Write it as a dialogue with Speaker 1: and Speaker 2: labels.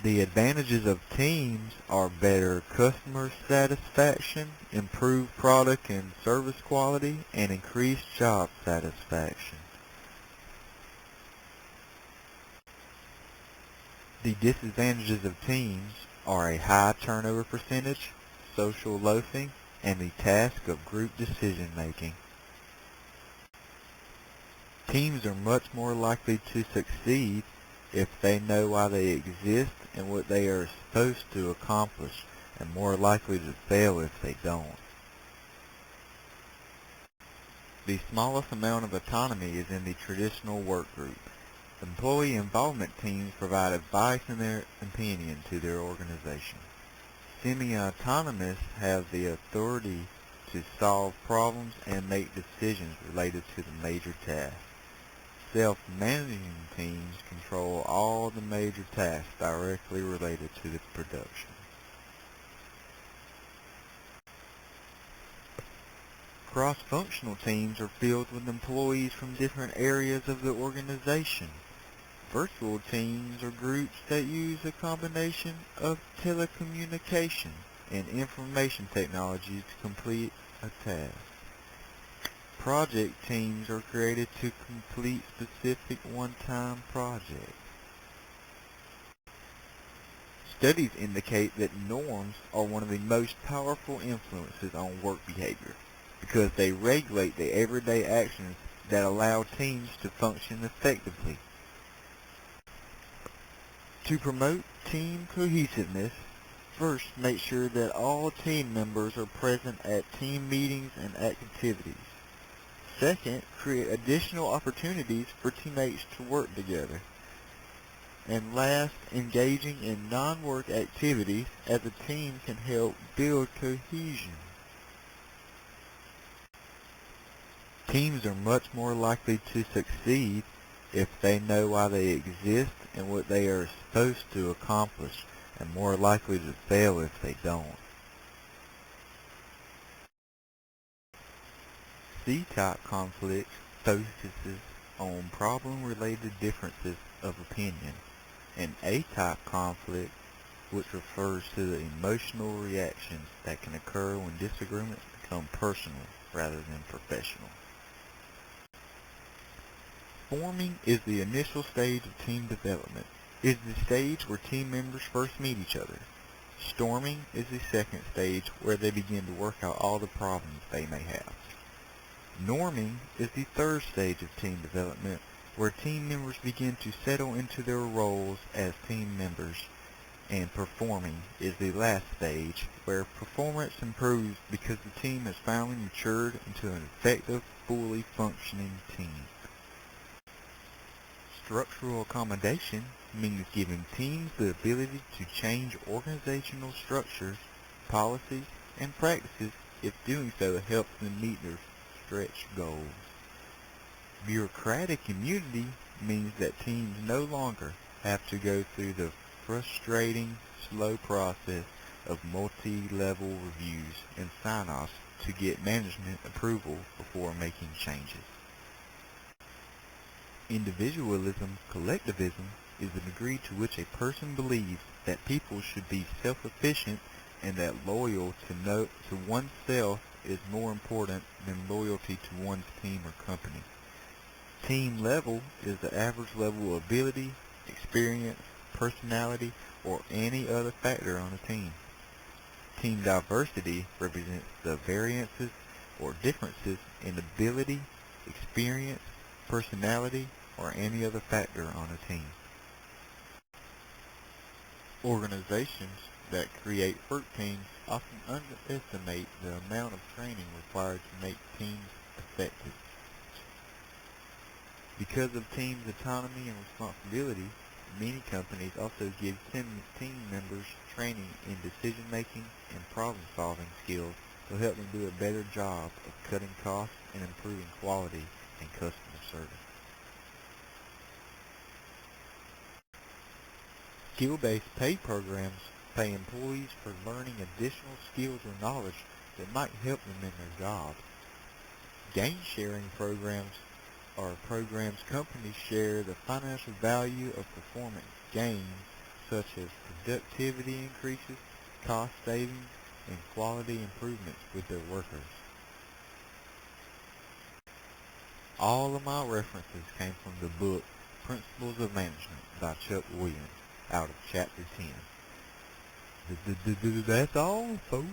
Speaker 1: The advantages of teams are better customer satisfaction, improved product and service quality, and increased job satisfaction. The disadvantages of teams are a high turnover percentage, social loafing, and the task of group decision making. Teams are much more likely to succeed if they know why they exist and what they are supposed to accomplish, and more likely to fail if they don't. The smallest amount of autonomy is in the traditional work group. Employee involvement teams provide advice and their opinion to their organization. Semi-autonomous have the authority to solve problems and make decisions related to the major tasks. Self-managing teams control all the major tasks directly related to the production. Cross-functional teams are filled with employees from different areas of the organization. Virtual teams are groups that use a combination of telecommunication and information technology to complete a task. Project teams are created to complete specific one-time projects. Studies indicate that norms are one of the most powerful influences on work behavior because they regulate the everyday actions that allow teams to function effectively. To promote team cohesiveness, first make sure that all team members are present at team meetings and activities. Second, create additional opportunities for teammates to work together. And last, engaging in non-work activities as a team can help build cohesion. Teams are much more likely to succeed if they know why they exist and what they are supposed to accomplish, and more likely to fail if they don't. C-type conflict focuses on problem-related differences of opinion, and A-type conflict, which refers to the emotional reactions that can occur when disagreements become personal rather than professional. Forming is the initial stage of team development. It is the stage where team members first meet each other. Storming is the second stage where they begin to work out all the problems they may have. Norming is the third stage of team development, where team members begin to settle into their roles as team members, and performing is the last stage, where performance improves because the team has finally matured into an effective, fully functioning team. Structural accommodation means giving teams the ability to change organizational structures, policies, and practices if doing so helps them meet their stretch goals. Bureaucratic immunity means that teams no longer have to go through the frustrating, slow process of multi-level reviews and sign-offs to get management approval before making changes. Individualism, collectivism, is the degree to which a person believes that people should be self-efficient and that loyalty to oneself is more important than loyalty to one's team or company. Team level is the average level of ability, experience, personality, or any other factor on a team. Team diversity represents the variances or differences in ability, experience, personality, or any other factor on a team. Organizations that create work teams often underestimate the amount of training required to make teams effective. Because of teams' autonomy and responsibility, many companies also give team members training in decision-making and problem-solving skills to help them do a better job of cutting costs and improving quality and customer service. Skill-based pay programs pay employees for learning additional skills or knowledge that might help them in their job. Gain-sharing programs are programs companies share the financial value of performance gains such as productivity increases, cost savings, and quality improvements with their workers. All of my references came from the book Principles of Management by Chuck Williams out of Chapter 10. That's all, folks.